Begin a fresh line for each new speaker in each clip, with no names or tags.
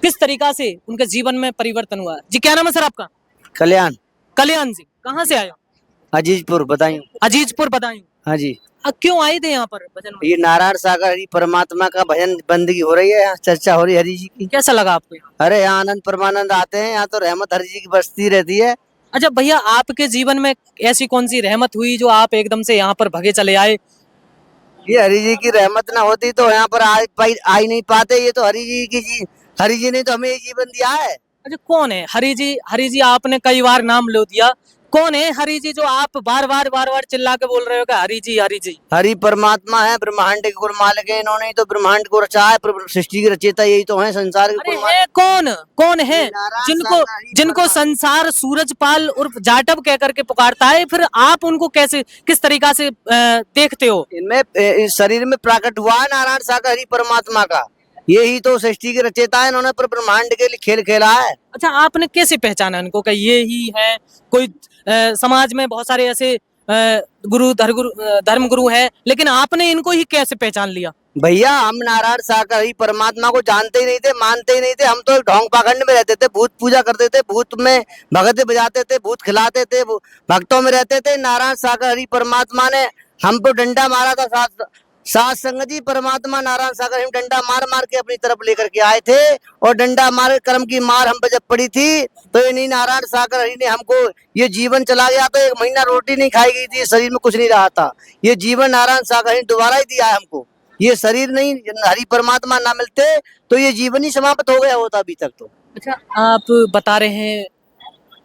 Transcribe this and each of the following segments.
किस तरीका से उनके जीवन में परिवर्तन हुआ? जी क्या नाम है सर आपका?
कल्याण
कल्याण जी, कहाँ से आए हो?
अजीजपुर बताइए।
अजीजपुर बदायूं।
हाँ जी,
क्यों आए थे यहाँ पर भजन में?
ये नारायण सागर हरि परमात्मा का भजन बंदगी हो रही है, यहाँ चर्चा हो रही है हरि जी की।
कैसा लगा आपको यहाँ?
अरे यहाँ आनंद परमानंद आते हैं, यहाँ तो रहमत हरि जी की बरसती रहती है।
अच्छा भैया, आपके जीवन में ऐसी कौन सी रहमत हुई जो आप एकदम से यहाँ पर भगे चले आए?
ये हरि जी की रहमत ना होती तो यहाँ पर आ ही नहीं पाते। ये तो हरि जी ने तो हमें ये जीवन दिया है।
अच्छा कौन है हरि जी? हरि जी आपने कई बार नाम लो दिया, कौन है हरि जी जो आप बार बार चिल्ला के बोल रहे हो कि हरि जी हरि जी?
हरि परमात्मा है, ब्रह्मांड के कुल मालिक है। इन्होंने ही तो ब्रह्मांड को रचा है, सृष्टि के रचयिता यही तो है, संसार के
अरे
कुल
है कौन? कौन है
नारायण
जिनको
सागर हरि
जिनको संसार सूरजपाल उर्फ जाटव कह करके पुकारता है, फिर आप उनको कैसे किस तरीका से देखते हो?
इनमें इस शरीर में प्रकट हुआ है नारायण सागर हरि परमात्मा का। यही तो सृष्टि के रचयिता है, इन्होंने पर ब्रह्मांड के लिए खेल खेला है।
अच्छा आपने कैसे पहचाना इनको कि ये ही है? कोई समाज में बहुत सारे ऐसे धर्म गुरु है, लेकिन आपने इनको ही कैसे पहचान लिया?
भैया हम नारायण सागर हरि परमात्मा को जानते ही नहीं थे, मानते ही नहीं थे। हम तो एक ढोंग पाखंड में रहते थे, भूत पूजा करते थे, भूत में भगत बजाते थे, भूत खिलाते थे, भक्तों में रहते थे। नारायण सागर हरि परमात्मा ने हमको डंडा मारा था। सात संग जी परमात्मा नारायण सागर हम डंडा मार मार के अपनी तरफ लेकर के आए थे, और डंडा मार कर्म की मार हम पे जब पड़ी थी तो ये नहीं नारायण सागर हरि ने हमको ये जीवन चला गया था। 1 महीना रोटी नहीं खाई गई थी, शरीर में कुछ नहीं रहा था। ये जीवन नारायण सागर हरि ने दोबारा ही दिया है हमको। ये शरीर नहीं, हरि परमात्मा ना मिलते तो ये जीवन ही समाप्त हो गया होता अभी तक तो।
अच्छा आप बता रहे हैं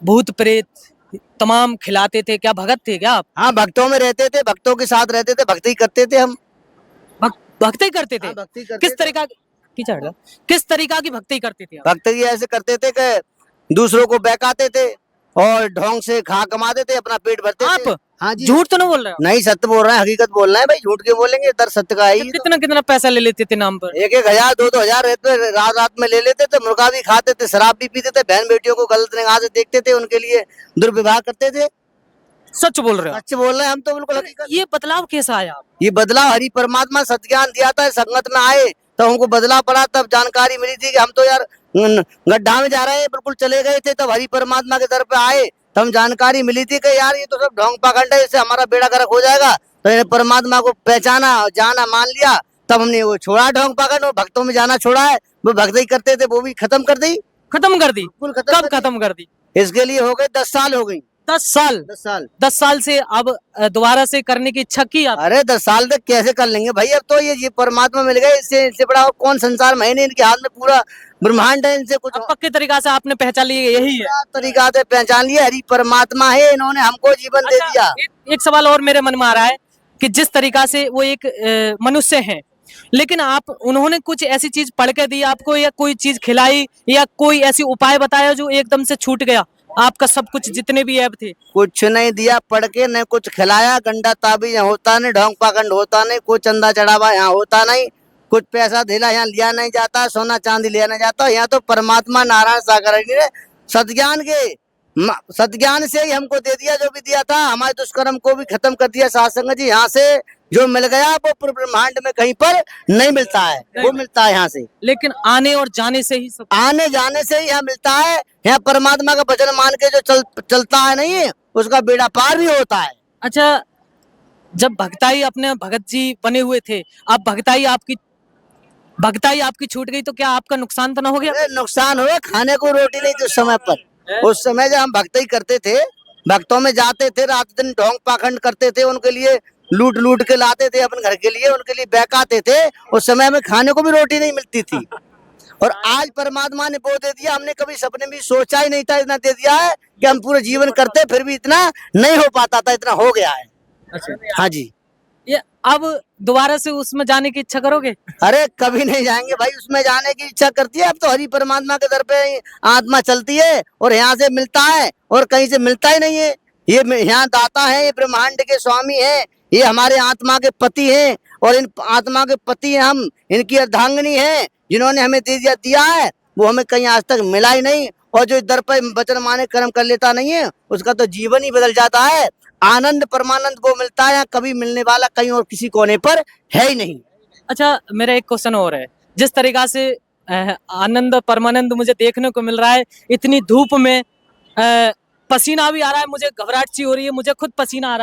भूत प्रेत तमाम खिलाते थे, क्या भगत थे क्या आप?
हाँ, भक्तों में रहते थे, भक्तों के साथ रहते थे, भक्ति करते थे हम।
भक्ति करते थे?
हाँ, भक्ति करते
किस तरीका किस तरीका की भक्ति करते थे आप?
भक्ति ऐसे करते थे कि दूसरों को बहकाते थे और ढोंग से खा कमाते थे, अपना पेट भरते थे।
आप
हाँ जी,
झूठ तो नहीं बोल रहे हो?
नहीं सत्य बोल रहे हैं, हकीकत बोल रहे हैं भाई, झूठ क्यों बोलेंगे, दर सत्य का ही।
कितना कितना पैसा ले लेते थे नाम पर?
1-1 हजार 2-2 हजार रहते, रात रात में ले लेते थे। मुर्गा भी खाते थे, शराब भी पीते थे, बहन बेटियों को गलत निगाह से देखते थे, उनके लिए दुर्व्यवहार करते थे।
सच बोल रहे हो?
सच बोल रहे हैं हम तो बिल्कुल हकीकत।
ये बदलाव कैसा आया?
ये बदलाव हरि परमात्मा सत्ज्ञान दिया था, संगत में आए तब हमको बदलाव पड़ा, तब जानकारी मिली थी कि हम तो यार गड्ढा में जा रहे हैं, बिल्कुल चले गए थे। तब हरि परमात्मा के दर पे आए तब हम जानकारी मिली थी कि यार ये तो सब ढोंग पाखंड है, इससे हमारा बेड़ा गर्क हो जाएगा। तो इन्हें परमात्मा को पहचाना, जाना, मान लिया, तब हमने वो छोड़ा ढोंग पाखंड, और भक्तों में जाना छोड़ा है। वो भक्ति करते थे वो भी खत्म कर दी,
खत्म कर दी?
बिल्कुल
कब खत्म कर दी?
इसके लिए हो गए 10 साल हो गई।
10 साल?
10 साल
10 साल से अब दोबारा से करने की इच्छा की आप?
अरे 10 साल तक कैसे कर लेंगे भाई, अब तो ये परमात्मा मिल गए, इससे बड़ा और कौन संसार में है नहीं। इनके हाथ में पूरा ब्रह्मांड है, इनसे कुछ
अब पक्के तरीका से आपने पहचान लिया यही है?
तरीका से पहचान लिया, हरि परमात्मा है, इन्होंने हमको जीवन दे दिया।
एक सवाल और मेरे मन में आ रहा है कि जिस तरीका से वो एक मनुष्य हैं, लेकिन आप उन्होंने कुछ ऐसी चीज पढ़ के दी आपको, या कोई चीज खिलाई, या कोई ऐसी उपाय बताया जो एकदम से छूट गया आपका सब कुछ, जितने भी ऐप थे?
कुछ नहीं दिया पढ़ के, न कुछ खिलाया। गंडा ताबीज यहाँ होता नहीं, ढोंग पाखंड होता नहीं, कोई चंदा चढ़ावा यहाँ होता नहीं, कुछ पैसा धेला यहाँ लिया नहीं जाता, सोना चांदी लिया नहीं जाता। यहाँ तो परमात्मा नारायण सागर हरि ने सत्ज्ञान से ही हमको दे दिया, जो भी दिया था। हमारे दुष्कर्म को भी खत्म कर दिया। सासंग जी यहाँ से जो मिल गया वो ब्रह्मांड में कहीं पर नहीं मिलता है, वो मिलता है यहाँ से।
लेकिन आने और जाने से ही सब,
आने जाने से ही यहाँ मिलता है। यहाँ परमात्मा का वचन मान के जो चलता है नहीं, उसका बेड़ा पार भी होता है।
अच्छा जब भक्ताई अपने भगत जी बने हुए थे, अब भक्ताई आपकी छूट गई तो क्या आपका नुकसान तो ना हो गया?
नुकसान हुआ, खाने को रोटी नहीं थी उस समय पर। उस समय जब हम भक्ति करते थे, भक्तों में जाते थे, रात दिन ढोंग पाखंड करते थे, उनके लिए लूट लूट के लाते थे अपने घर के लिए, उनके लिए बहकाते थे। उस समय में खाने को भी रोटी नहीं मिलती थी, और आज परमात्मा ने वो दे दिया। हमने कभी सपने में सोचा ही नहीं था, इतना दे दिया है कि हम पूरा जीवन करते फिर भी इतना नहीं हो पाता था, इतना हो गया है।
अच्छा
हाँ जी।
ये अब दोबारा से उसमें जाने की इच्छा करोगे?
अरे कभी नहीं जाएंगे भाई, उसमें जाने की इच्छा करती है। अब तो हरि परमात्मा के दर पे आत्मा चलती है, और यहाँ से मिलता है और कहीं से मिलता ही नहीं है। ये यहाँ दाता है, ये ब्रह्मांड के स्वामी है, ये हमारे आत्मा के पति हैं, और इन आत्मा के पति हम इनकी अर्धांगिनी है, जिन्होंने हमें दिया है। वो हमें कहीं आज तक मिला ही नहीं, और जो दर पर वचन माने कर्म कर लेता नहीं है, उसका तो जीवन ही बदल जाता है। आनंद परमानंद वो मिलता है, कभी मिलने वाला कहीं और किसी कोने पर है ही नहीं।
अच्छा मेरा एक क्वेश्चन और है, जिस तरीका से आनंद परमानंद मुझे देखने को मिल रहा है। इतनी धूप में पसीना भी आ रहा है, मुझे घबराहट सी हो रही है, मुझे खुद पसीना आ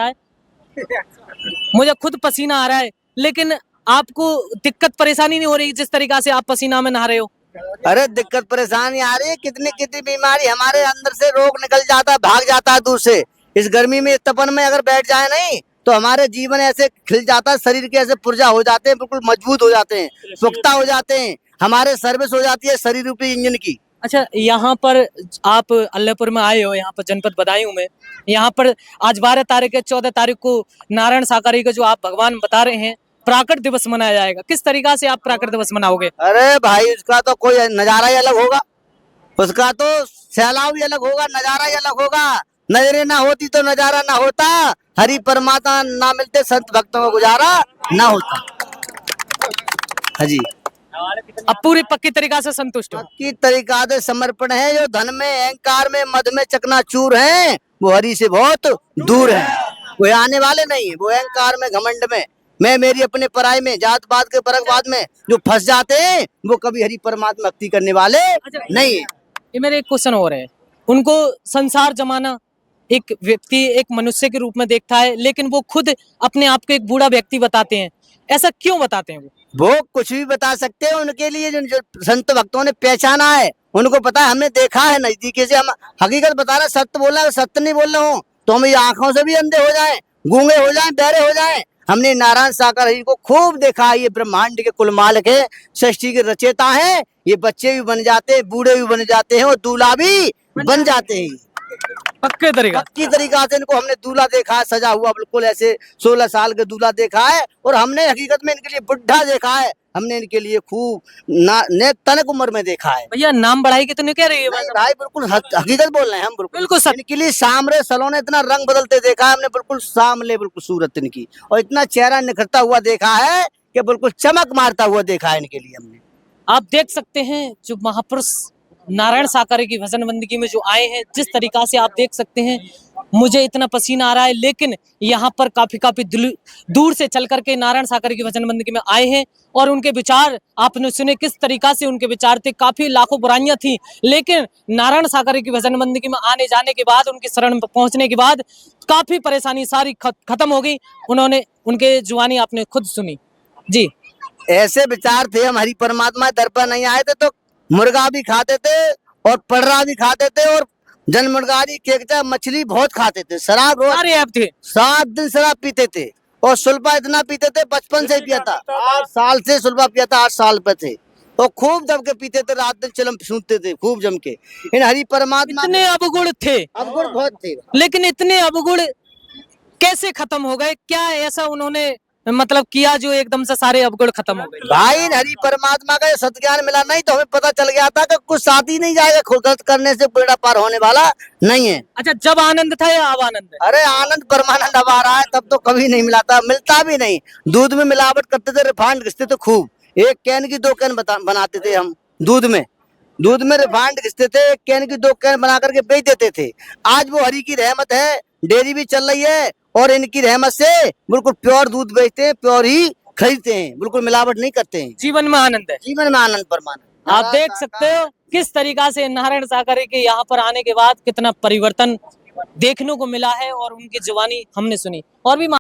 रहा है, लेकिन आपको दिक्कत परेशानी नहीं हो रही जिस तरीका से आप पसीना में नहा रहे हो?
अरे दिक्कत परेशानी आ रही है, कितनी कितनी बीमारी हमारे अंदर से रोग निकल जाता है, भाग जाता है दूर से। इस गर्मी में, इस तपन में अगर बैठ जाए नहीं तो हमारे जीवन ऐसे खिल जाता है, शरीर के ऐसे पुर्जा हो जाते हैं, बिल्कुल मजबूत हो जाते हैं, पुख्ता हो जाते हैं, हमारे सर्विस हो जाती है शरीर रूपी इंजन की।
अच्छा, यहाँ पर आप अल्लाहपुर में आए हो, यहाँ पर जनपद बदायूं में, यहाँ पर आज 12 तारीख है, 14 तारीख को नारायण साकारी का जो आप भगवान बता रहे हैं प्राकट दिवस मनाया जाएगा। किस तरीका से आप प्राकट दिवस मनाओगे?
अरे भाई उसका तो कोई नजारा ही अलग होगा, उसका तो सैलाब ही अलग होगा, नजारा ही अलग होगा। नजरें ना होती तो नजारा ना होता, हरि परमात्मा ना मिलते संत भक्तों को गुजारा ना होता। हाँ जी,
अब पूरी पक्की तरीका से संतुष्ट हो?
की तरीका से समर्पण है। जो धन में, अहंकार में, मद में चकनाचूर हैं, वो हरि से बहुत दूर है, वो आने वाले नहीं है। वो अहंकार में, घमंड में, मैं मेरी अपने पराई में, जात पात के परकवाद में जो फंस जाते हैं, वो कभी हरि परमात्मा भक्ति करने वाले नहीं है।
ये मेरे एक क्वेश्चन और है, उनको संसार जमाना एक व्यक्ति, एक मनुष्य के रूप में देखता है, लेकिन वो खुद अपने आप को एक बूढ़ा व्यक्ति बताते हैं, ऐसा क्यों बताते हैं?
वो कुछ भी बता सकते हैं, उनके लिए जो संत भक्तों ने पहचाना है, उनको पता है, हमने देखा है नजदीकी से, हम हकीकत बता रहे, सत्य बोल रहे हैं, सत्य नहीं बोल रहे हो तो हम ये आंखों से भी अंधे हो जाएं, गूंगे हो जाएं, बहरे हो जाएं। हमने नारायण साकार हरि को खूब देखा है, ये ब्रह्मांड के कुल मालिक है, सृष्टि के रचयिता है, ये बच्चे भी बन जाते हैं, बूढ़े भी बन जाते हैं और दूल्हा भी बन जाते हैं।
पक्की
तरीका से इनको हमने दूल्हा देखा है, सजा हुआ बिल्कुल ऐसे 16 साल के दूल्हा देखा है, और हमने हकीकत में इनके लिए बुढ़ा देखा है, हमने इनके लिए खूब तनक उम्र में देखा है।
भैया नाम बढ़ाई के तो नहीं कह रही है
भाई, बिल्कुल हकीकत बोल रहे हैं हम,
बिल्कुल सच।
इनके लिए सामरे सलोने इतना रंग बदलते देखा है हमने, बिल्कुल सामने बिल्कुल सूरत इनकी, और इतना चेहरा निखरता हुआ देखा है कि बिल्कुल चमक मारता हुआ देखा है इनके लिए हमने।
आप देख सकते हैं जो महापुरुष नारायण साकारी की भजन बंदगी में जो आए हैं, जिस तरीका से आप देख सकते हैं, मुझे इतना पसीना आ रहा है, लेकिन यहाँ पर काफी दूर से चल करके नारायण साकारी की भजन बंदगी में आए हैं, और उनके विचार आपने सुने किस तरीका से उनके विचार थे। काफी लाखों बुराइयां थी, लेकिन नारायण साकारी की भजन बंदगी में आने जाने के बाद, उनकी शरण में पहुंचने के बाद काफी परेशानी सारी खत्म हो गई। उन्होंने, उनके जुबानी आपने खुद सुनी जी।
ऐसे विचार थे, हम हरि परमात्मा दर पर नहीं आए थे तो मुर्गा भी खाते थे और पड़रा भी खाते थे, और जनमुर्गारी, केकड़ा, मछली बहुत खाते थे, शराब रोज थे, 7 दिन शराब पीते थे, और सुल्फा इतना पीते थे, बचपन से पिया था, 8 साल से सुल्फा पिया था, 8 साल पे थे, और खूब जम के पीते थे, रात दिन चिलम सूंघते थे खूब जम के। इन हरि परमात्मा
इतने अवगुण थे,
अवगुण बहुत थे,
लेकिन इतने अवगुण कैसे खत्म हो गए? क्या ऐसा उन्होंने मतलब किया जो एकदम से सारे अवगुण खत्म हो गए?
भाई हरि परमात्मा का सत्ज्ञान मिला नहीं तो हमें पता चल गया था कि कुछ साथ ही नहीं जाएगा, खुद करने से बेड़ा पार होने वाला नहीं है।
अच्छा, जब आनंद था या अब आनंद है?
अरे आनंद परमानंद अब आ रहा है, तब तो कभी नहीं मिला था, मिलता भी नहीं। दूध में मिलावट करते थे, रिफाइंड घिसते थे खूब, 1 कैन की 2 कैन बनाते थे हम दूध में रिफाइंड घिसते थे, 1 कैन की 2 कैन बना करके बेच देते थे। आज वो हरि की रहमत है, डेयरी भी चल रही है, और इनकी रहमत से बिल्कुल प्योर दूध बेचते हैं, प्योर ही खरीदते हैं, बिल्कुल मिलावट नहीं करते हैं।
जीवन में आनंद है,
जीवन में आनंद परमानंद।
आप देख सकते हो किस तरीका से नारायण साकारी के यहाँ पर आने के बाद कितना परिवर्तन देखने को मिला है, और उनकी जुबानी हमने सुनी। और भी